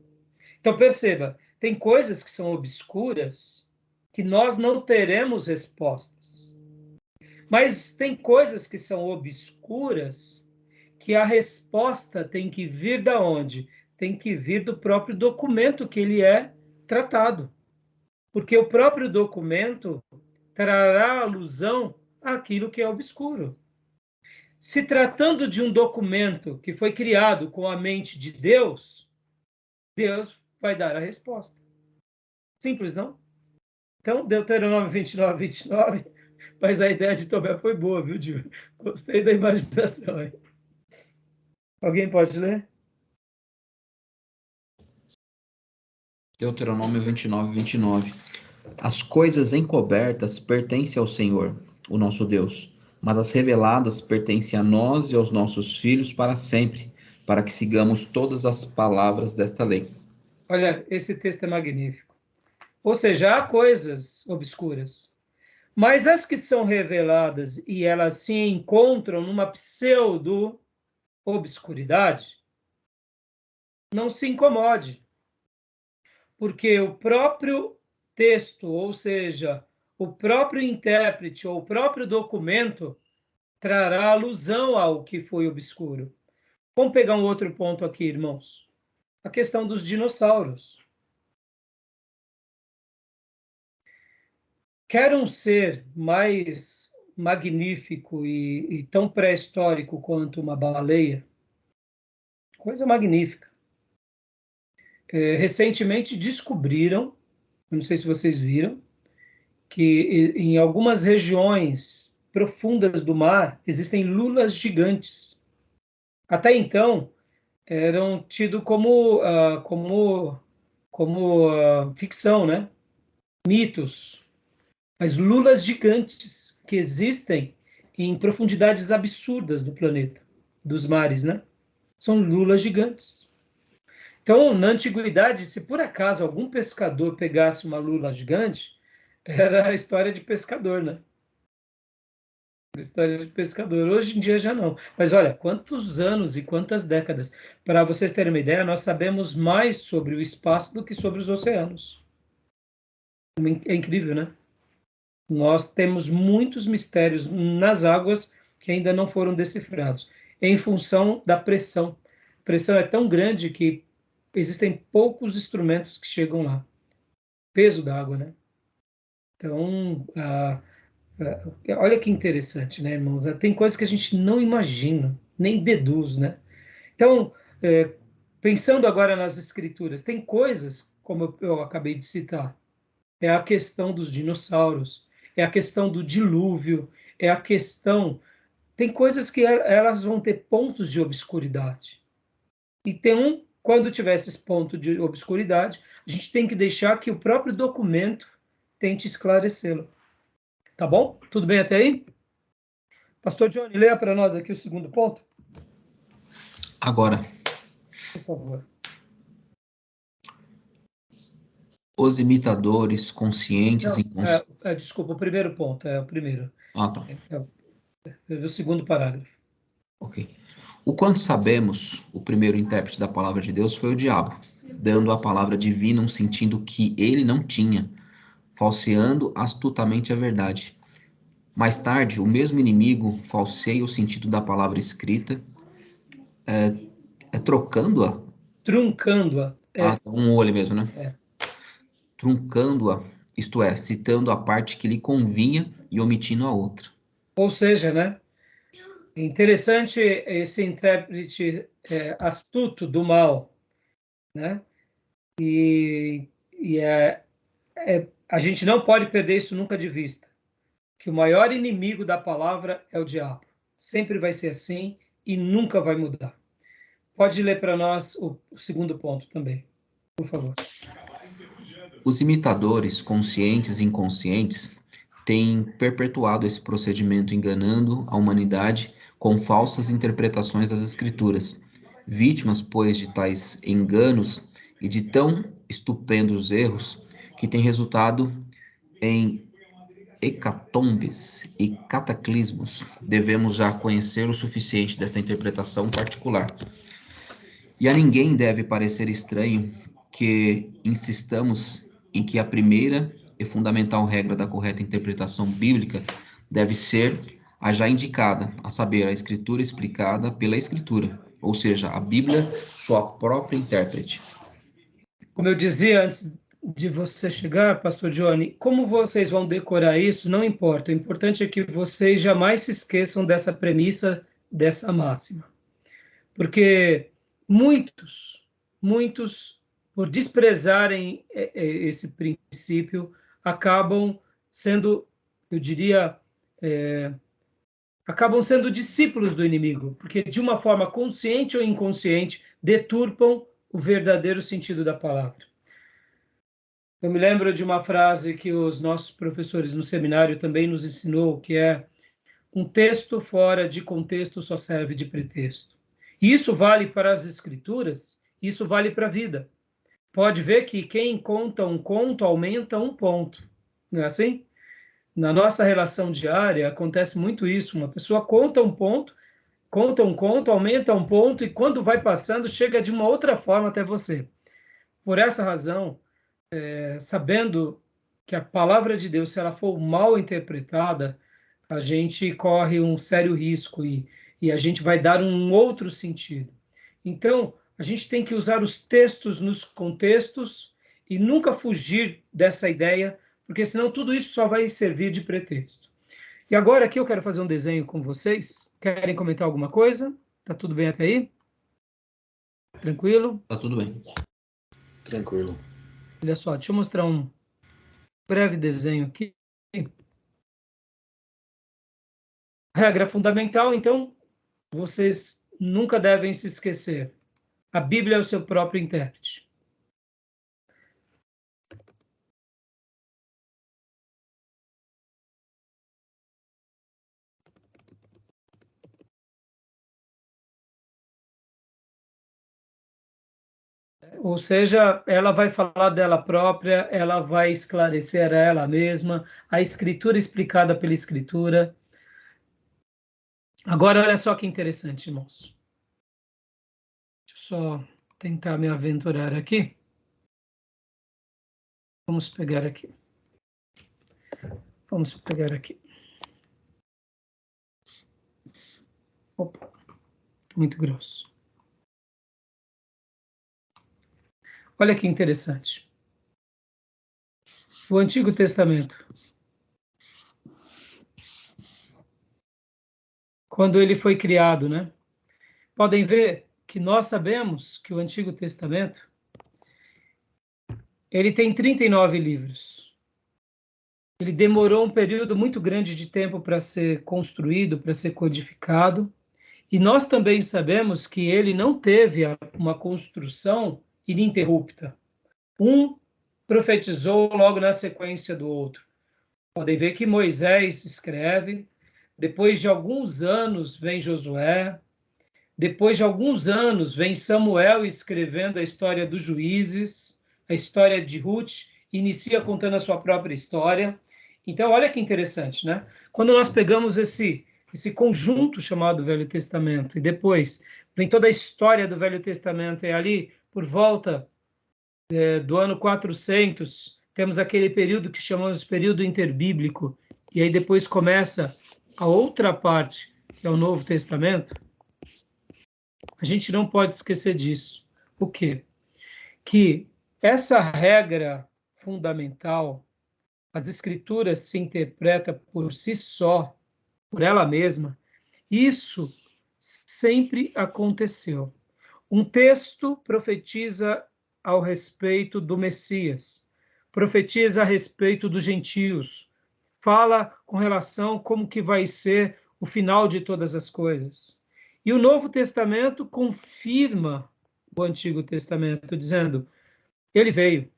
Então, perceba, tem coisas que são obscuras que nós não teremos respostas. Mas tem coisas que são obscuras que a resposta tem que vir da onde? Tem que vir do próprio documento que ele é tratado. Porque o próprio documento trará alusão àquilo que é obscuro. Se tratando de um documento que foi criado com a mente de Deus, Deus vai dar a resposta. Simples, não? Então, Deuteronômio 29, 29, mas a ideia de Tomé foi boa, viu, Gil? Gostei da imaginação aí. Alguém pode ler? Deuteronômio 29, 29. As coisas encobertas pertencem ao Senhor, o nosso Deus, mas as reveladas pertencem a nós e aos nossos filhos para sempre, para que sigamos todas as palavras desta lei. Olha, esse texto é magnífico. Ou seja, há coisas obscuras, mas as que são reveladas e elas se encontram numa pseudo-obscuridade, não se incomode, porque o próprio texto, ou seja, o próprio intérprete ou o próprio documento trará alusão ao que foi obscuro. Vamos pegar um outro ponto aqui, irmãos. A questão dos dinossauros. Quer um ser mais magnífico e tão pré-histórico quanto uma baleia? Coisa magnífica. Recentemente descobriram, não sei se vocês viram, que em algumas regiões profundas do mar existem lulas gigantes. Até então, eram tidos como ficção, né? Mitos. Mas lulas gigantes que existem em profundidades absurdas do planeta, dos mares, né? São lulas gigantes. Então, na antiguidade, se por acaso algum pescador pegasse uma lula gigante, era a história de pescador, né? História de pescador. Hoje em dia já não. Mas olha, quantos anos e quantas décadas. Para vocês terem uma ideia, nós sabemos mais sobre o espaço do que sobre os oceanos. É incrível, né? Nós temos muitos mistérios nas águas que ainda não foram decifrados, em função da pressão. A pressão é tão grande que existem poucos instrumentos que chegam lá. Peso da água, né? Então, olha que interessante, né, irmãos? Tem coisas que a gente não imagina, nem deduz, né? Então, pensando agora nas escrituras, tem coisas, como eu acabei de citar, é a questão dos dinossauros, é a questão do dilúvio, é a questão... Tem coisas que elas vão ter pontos de obscuridade. E quando tiver esses pontos de obscuridade, a gente tem que deixar que o próprio documento tente esclarecê-lo. Tá bom? Tudo bem até aí? Pastor Johnny, leia para nós aqui o segundo ponto. Agora, por favor. Os imitadores conscientes e inconscientes. Desculpa, o primeiro ponto, o primeiro. Ah, tá. O segundo parágrafo. Ok. O quanto sabemos, o primeiro intérprete da palavra de Deus foi o diabo, dando à palavra divina um sentido que ele não tinha, falseando astutamente a verdade. Mais tarde, o mesmo inimigo falseia o sentido da palavra escrita, trocando-a. Truncando-a. Um olho mesmo, né? É. Truncando-a, isto é, citando a parte que lhe convinha e omitindo a outra. Ou seja, né? Interessante esse intérprete astuto do mal, né? E a gente não pode perder isso nunca de vista, que o maior inimigo da palavra é o diabo. Sempre vai ser assim e nunca vai mudar. Pode ler para nós o segundo ponto também, por favor. Os imitadores, conscientes e inconscientes, têm perpetuado esse procedimento enganando a humanidade com falsas interpretações das Escrituras. Vítimas, pois, de tais enganos e de tão estupendos erros que têm resultado em hecatombes e cataclismos, devemos já conhecer o suficiente dessa interpretação particular. E a ninguém deve parecer estranho que insistamos em que a primeira e fundamental regra da correta interpretação bíblica deve ser a já indicada, a saber, a Escritura explicada pela Escritura, ou seja, a Bíblia, sua própria intérprete. Como eu dizia antes de você chegar, Pastor Johnny, como vocês vão decorar isso, não importa. O importante é que vocês jamais se esqueçam dessa premissa, dessa máxima. Porque muitos, por desprezarem esse princípio, acabam sendo, eu diria, acabam sendo discípulos do inimigo, porque de uma forma consciente ou inconsciente, deturpam o verdadeiro sentido da palavra. Eu me lembro de uma frase que os nossos professores no seminário também nos ensinou, que é: um texto fora de contexto só serve de pretexto. Isso vale para as escrituras, isso vale para a vida. Pode ver que quem conta um conto aumenta um ponto. Não é assim? Na nossa relação diária acontece muito isso. Uma pessoa conta um ponto, conta um conto, aumenta um ponto, e quando vai passando, chega de uma outra forma até você. Por essa razão, sabendo que a palavra de Deus, se ela for mal interpretada, a gente corre um sério risco e a gente vai dar um outro sentido. Então, a gente tem que usar os textos nos contextos e nunca fugir dessa ideia, porque senão tudo isso só vai servir de pretexto. E agora aqui eu quero fazer um desenho com vocês. Querem comentar alguma coisa? Tá tudo bem até aí? Tranquilo? Tá tudo bem. Tranquilo. Olha só, deixa eu mostrar um breve desenho aqui. Regra fundamental, então, vocês nunca devem se esquecer. A Bíblia é o seu próprio intérprete. Ou seja, ela vai falar dela própria, ela vai esclarecer a ela mesma, a Escritura explicada pela Escritura. Agora, olha só que interessante, irmãos. Deixa eu só tentar me aventurar aqui. Vamos pegar aqui. Vamos pegar aqui. Opa, muito grosso. Olha que interessante. O Antigo Testamento, quando ele foi criado, né? Podem ver que nós sabemos que o Antigo Testamento, ele tem 39 livros. Ele demorou um período muito grande de tempo para ser construído, para ser codificado. E nós também sabemos que ele não teve uma construção ininterrupta. Um profetizou logo na sequência do outro. Podem ver que Moisés escreve, depois de alguns anos vem Josué, depois de alguns anos vem Samuel escrevendo a história dos juízes, a história de Ruth, inicia contando a sua própria história. Então, olha que interessante, né? Quando nós pegamos esse conjunto chamado Velho Testamento, e depois vem toda a história do Velho Testamento, e ali, por volta do ano 400, temos aquele período que chamamos de período interbíblico, e aí depois começa a outra parte, que é o Novo Testamento. A gente não pode esquecer disso. O quê? Que essa regra fundamental, as escrituras se interpretam por si só, por ela mesma, isso sempre aconteceu. Um texto profetiza ao respeito do Messias, profetiza a respeito dos gentios, fala com relação a como que vai ser o final de todas as coisas. E o Novo Testamento confirma o Antigo Testamento, dizendo, ele veio,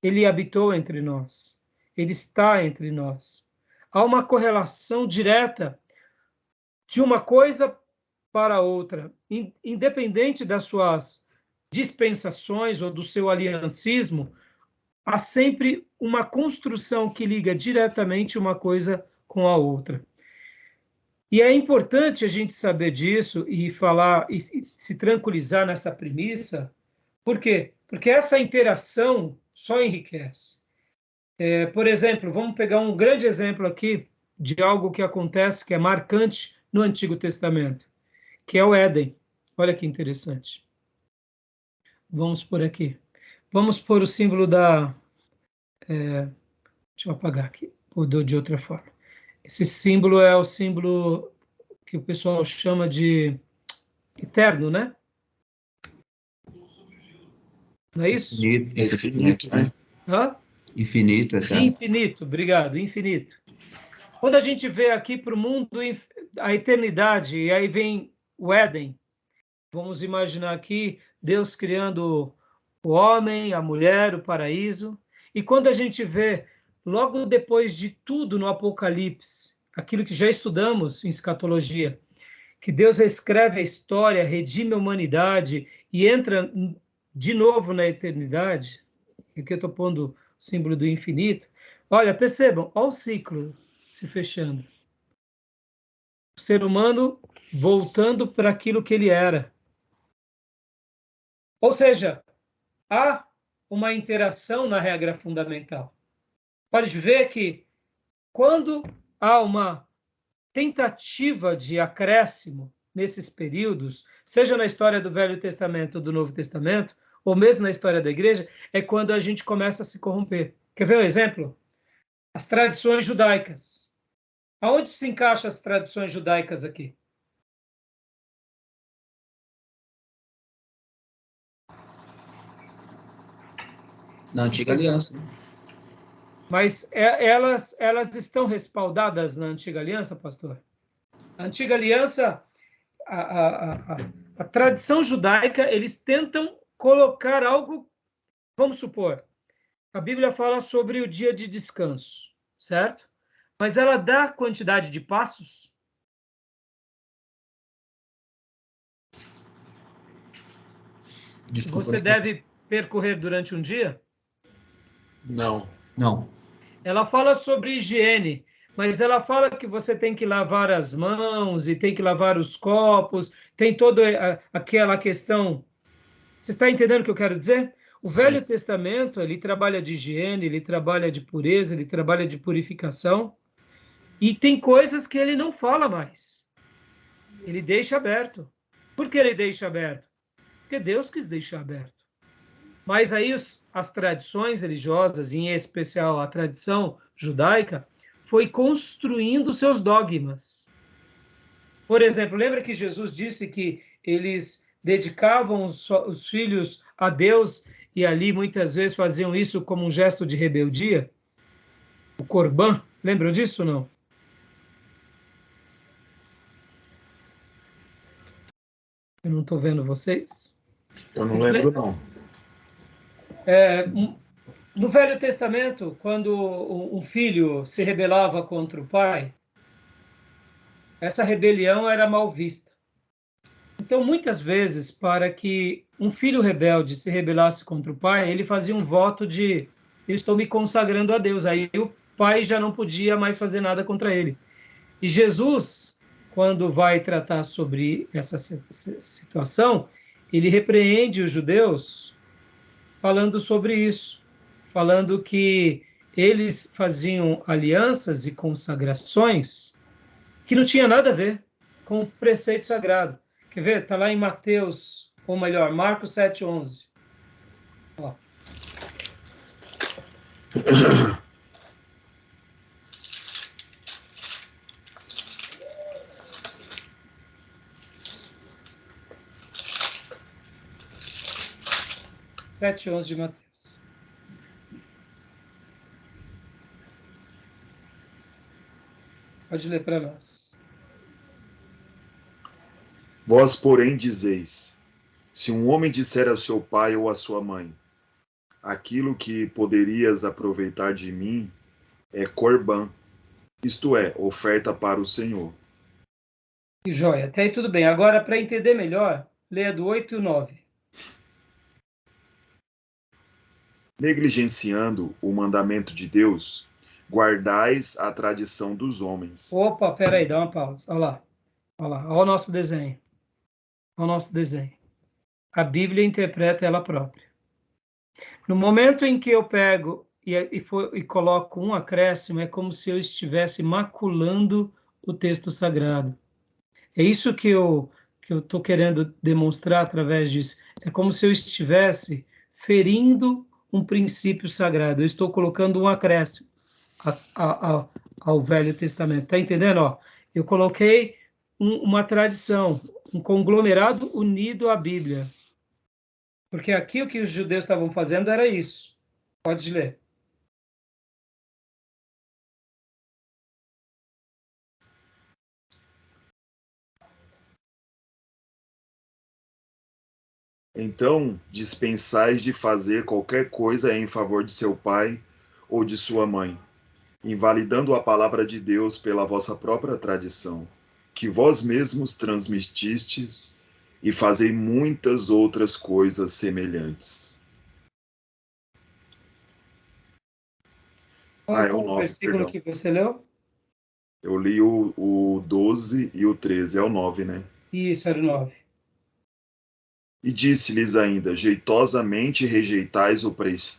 ele habitou entre nós, ele está entre nós. Há uma correlação direta de uma coisa para outra, independente das suas dispensações ou do seu aliancismo, há sempre uma construção que liga diretamente uma coisa com a outra. E é importante a gente saber disso e falar e se tranquilizar nessa premissa. Por quê? Porque essa interação só enriquece. Por exemplo, vamos pegar um grande exemplo aqui de algo que acontece, que é marcante no Antigo Testamento, que é o Éden. Olha que interessante. Vamos por aqui. Vamos pôr o símbolo da... deixa eu apagar aqui, ou de outra forma. Esse símbolo é o símbolo que o pessoal chama de eterno, né? Não é isso? Infinito, né? Hã? Infinito, eterno. Infinito, obrigado, infinito. Quando a gente vê aqui para o mundo a eternidade, e aí vem o Éden, vamos imaginar aqui Deus criando o homem, a mulher, o paraíso, e quando a gente vê, logo depois de tudo no Apocalipse, aquilo que já estudamos em escatologia, que Deus reescreve a história, redime a humanidade e entra de novo na eternidade, aqui eu estou pondo o símbolo do infinito. Olha, percebam, olha o ciclo se fechando. O ser humano voltando para aquilo que ele era. Ou seja, há uma interação na regra fundamental. Pode ver que quando há uma tentativa de acréscimo nesses períodos, seja na história do Velho Testamento ou do Novo Testamento, ou mesmo na história da igreja, é quando a gente começa a se corromper. Quer ver um exemplo? As tradições judaicas. Aonde se encaixam as tradições judaicas aqui? Na Antiga Aliança. Mas elas estão respaldadas na Antiga Aliança, pastor? A Antiga Aliança, a tradição judaica, eles tentam colocar algo, vamos supor, a Bíblia fala sobre o dia de descanso, certo? Mas ela dá quantidade de passos? Desculpa. Você deve percorrer durante um dia? Não. Não. Ela fala sobre higiene, mas ela fala que você tem que lavar as mãos e tem que lavar os copos, tem toda aquela questão. Você está entendendo o que eu quero dizer? O Sim. Velho Testamento, ele trabalha de higiene, ele trabalha de pureza, ele trabalha de purificação, e tem coisas que ele não fala mais. Ele deixa aberto. Por que ele deixa aberto? Porque Deus quis deixar aberto. Mas aí as tradições religiosas, em especial a tradição judaica, foi construindo seus dogmas. Por exemplo, lembra que Jesus disse que eles dedicavam os filhos a Deus e ali muitas vezes faziam isso como um gesto de rebeldia? O Corban, lembram disso ou não? Eu não estou vendo vocês. Eu não lembro, não. No Velho Testamento, quando um filho se rebelava contra o pai, essa rebelião era mal vista. Então, muitas vezes, para que um filho rebelde se rebelasse contra o pai, ele fazia um voto de eu estou me consagrando a Deus. Aí o pai já não podia mais fazer nada contra ele. E Jesus, quando vai tratar sobre essa situação, ele repreende os judeus falando sobre isso, falando que eles faziam alianças e consagrações que não tinha nada a ver com o preceito sagrado. Quer ver? Está lá em Mateus, ou melhor, Marcos 7:11. Ó. Sete 11 de Mateus. Pode ler para nós. Vós, porém, dizeis: se um homem disser ao seu pai ou à sua mãe, aquilo que poderias aproveitar de mim é Corban, isto é, oferta para o Senhor. Joia, até aí tudo bem. Agora, para entender melhor, leia do 8 e o 9. Negligenciando o mandamento de Deus, guardais a tradição dos homens. Opa, peraí, dá uma pausa. Olha lá. Olha lá, olha o nosso desenho. Olha o nosso desenho. A Bíblia interpreta ela própria. No momento em que eu pego e coloco um acréscimo, é como se eu estivesse maculando o texto sagrado. É isso que eu estou querendo demonstrar através disso. É como se eu estivesse ferindo um princípio sagrado. Eu estou colocando um acréscimo ao Velho Testamento. Está entendendo? Ó, eu coloquei uma tradição, um conglomerado unido à Bíblia. Porque aqui o que os judeus estavam fazendo era isso. Pode ler. Então, dispensais de fazer qualquer coisa em favor de seu pai ou de sua mãe, invalidando a palavra de Deus pela vossa própria tradição, que vós mesmos transmitistes, e fazei muitas outras coisas semelhantes. Qual É o foi o 9, versículo perdão. que você leu? Eu li o 12 e o 13, é o 9, né? Isso, era o 9. E disse-lhes ainda: jeitosamente rejeitais o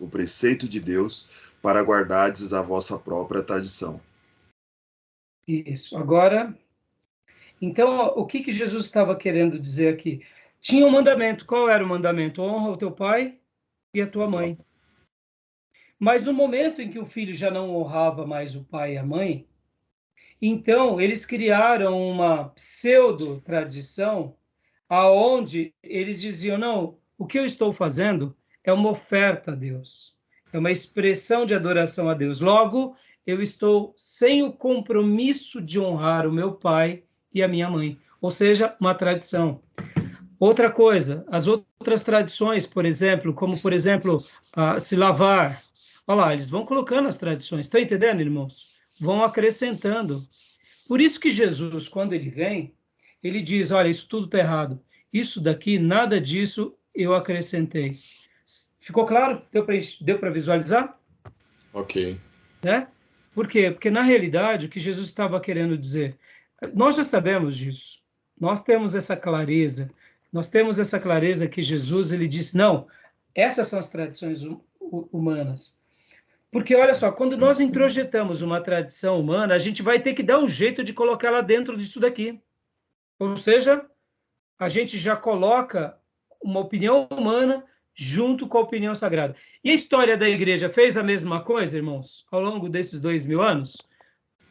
preceito de Deus para guardardes a vossa própria tradição. Isso. Agora, então, o que Jesus estava querendo dizer aqui? Tinha um mandamento. Qual era o mandamento? Honra o teu pai e a tua mãe. Mas no momento em que o filho já não honrava mais o pai e a mãe, então eles criaram uma pseudo-tradição aonde eles diziam, não, o que eu estou fazendo é uma oferta a Deus, é uma expressão de adoração a Deus. Logo, eu estou sem o compromisso de honrar o meu pai e a minha mãe, ou seja, uma tradição. Outra coisa, as outras tradições, por exemplo, como, por exemplo, se lavar. Olha lá, eles vão colocando as tradições, está entendendo, irmãos? Vão acrescentando. Por isso que Jesus, quando ele vem, ele diz, olha, isso tudo está errado. Isso daqui, nada disso eu acrescentei. Ficou claro? Deu para visualizar? Ok. Né? Por quê? Porque, na realidade, o que Jesus estava querendo dizer, nós já sabemos disso. Nós temos essa clareza. Nós temos essa clareza que Jesus, ele disse, não, essas são as tradições humanas. Porque, olha só, quando nós introjetamos uma tradição humana, a gente vai ter que dar um jeito de colocá-la dentro disso daqui. Ou seja, a gente já coloca uma opinião humana junto com a opinião sagrada. E a história da igreja fez a mesma coisa, irmãos, ao longo desses 2000 anos?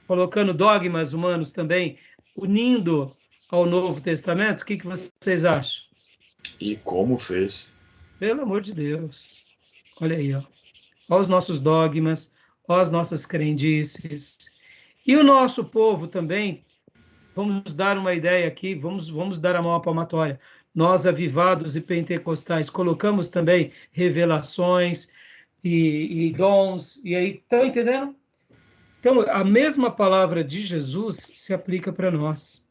Colocando dogmas humanos também, unindo ao Novo Testamento? O que vocês acham? E como fez? Pelo amor de Deus. Olha aí, ó. Olha os nossos dogmas, olha as nossas crendices. E o nosso povo também, vamos dar uma ideia aqui, vamos dar a mão à palmatória. Nós, avivados e pentecostais, colocamos também revelações e dons, e aí, estão entendendo? Então, a mesma palavra de Jesus se aplica para nós.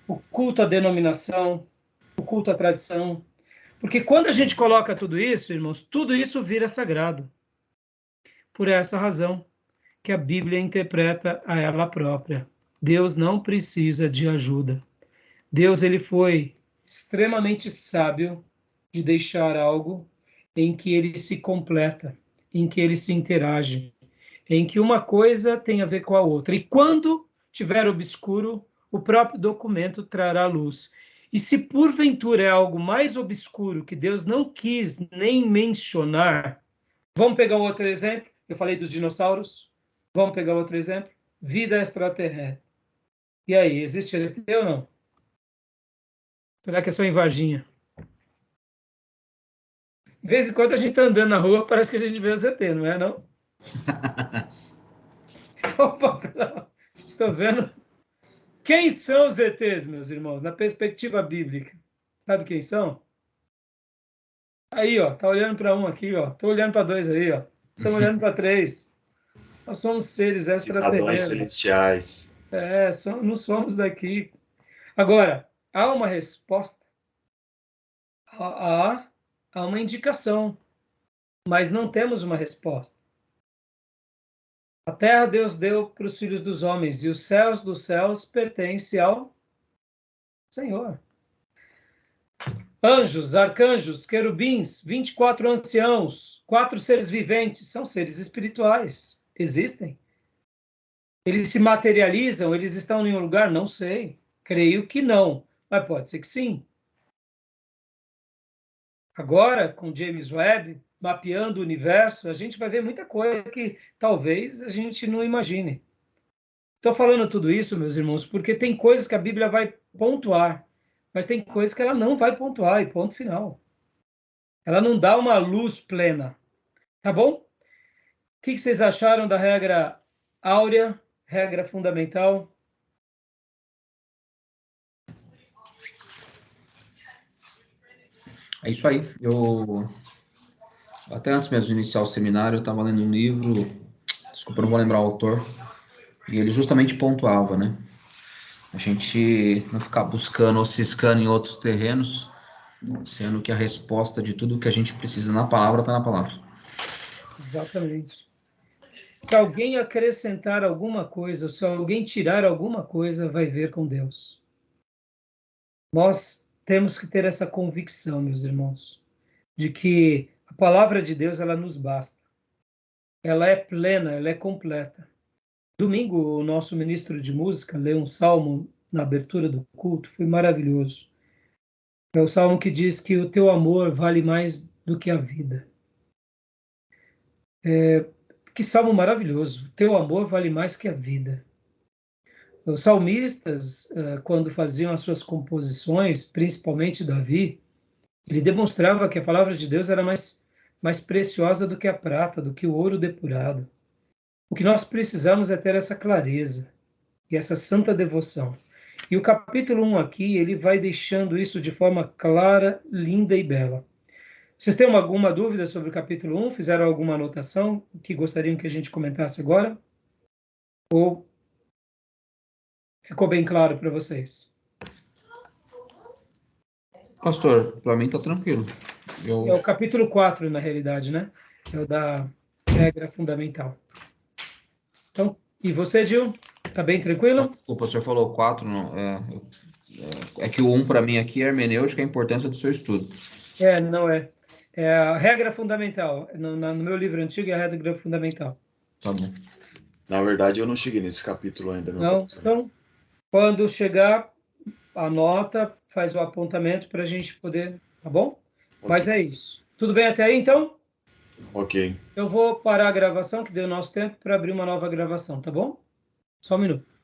O culto à denominação, o culto à tradição. Porque quando a gente coloca tudo isso, irmãos, tudo isso vira sagrado. Por essa razão que a Bíblia interpreta a ela própria. Deus não precisa de ajuda. Deus, ele foi extremamente sábio de deixar algo em que ele se completa, em que ele se interage, em que uma coisa tem a ver com a outra. E quando tiver obscuro, o próprio documento trará luz. E se porventura é algo mais obscuro que Deus não quis nem mencionar, vamos pegar outro exemplo? Eu falei dos dinossauros. Vamos pegar outro exemplo? Vida extraterrestre. E aí, existe ET ou não? Será que é só em Varginha? De vez em quando a gente está andando na rua, parece que a gente vê os ET, não é, não? Opa, estou vendo. Quem são os ETs, meus irmãos, na perspectiva bíblica? Sabe quem são? Aí, ó, tá olhando para um aqui, ó. Tô olhando para dois aí, ó. Estamos olhando para três. Nós somos seres extraterrestres. Cidadãos celestiais. Não somos daqui. Agora, há uma resposta, há uma indicação, mas não temos uma resposta. A terra Deus deu para os filhos dos homens, e os céus dos céus pertencem ao Senhor. Anjos, arcanjos, querubins, 24 anciãos, 4 seres viventes, são seres espirituais. Existem. Eles se materializam? Eles estão em um lugar? Não sei. Creio que não, mas pode ser que sim. Agora, com James Webb, mapeando o universo, a gente vai ver muita coisa que talvez a gente não imagine. Estou falando tudo isso, meus irmãos, porque tem coisas que a Bíblia vai pontuar, mas tem coisas que ela não vai pontuar, e ponto final. Ela não dá uma luz plena. Tá bom? O que vocês acharam da regra áurea, regra fundamental? É isso aí. Eu até antes mesmo de iniciar o seminário, eu estava lendo um livro, desculpa, não vou lembrar o autor, e ele justamente pontuava, né? A gente não ficar buscando ou ciscando em outros terrenos, sendo que a resposta de tudo que a gente precisa na palavra está na palavra. Exatamente. Se alguém acrescentar alguma coisa, ou se alguém tirar alguma coisa, vai ver com Deus. Nós temos que ter essa convicção, meus irmãos, de que a palavra de Deus, ela nos basta. Ela é plena, ela é completa. Domingo, o nosso ministro de música leu um salmo na abertura do culto, foi maravilhoso. É o salmo que diz que o teu amor vale mais do que a vida. Que salmo maravilhoso. Teu amor vale mais que a vida. Os salmistas, quando faziam as suas composições, principalmente Davi, ele demonstrava que a palavra de Deus era mais preciosa do que a prata, do que o ouro depurado. O que nós precisamos é ter essa clareza e essa santa devoção. E o capítulo 1 aqui, ele vai deixando isso de forma clara, linda e bela. Vocês têm alguma dúvida sobre o capítulo 1? Fizeram alguma anotação que gostariam que a gente comentasse agora? Ou ficou bem claro para vocês? Pastor, para mim tá tranquilo. É o capítulo 4, na realidade, né? É o da regra fundamental. Então, e você, Gil? Tá bem tranquilo? Desculpa, o senhor falou 4, não, é que o 1 para mim aqui é hermenêutica, a importância do seu estudo. Não é. É a regra fundamental. No meu livro antigo é a regra fundamental. Tá bom. Na verdade, eu não cheguei nesse capítulo ainda, meu Não? pastor. Então, quando chegar, anota, faz o apontamento para a gente poder, tá bom? Mas é isso. Tudo bem até aí, então? Ok. Eu vou parar a gravação, que deu nosso tempo, para abrir uma nova gravação, tá bom? Só um minuto.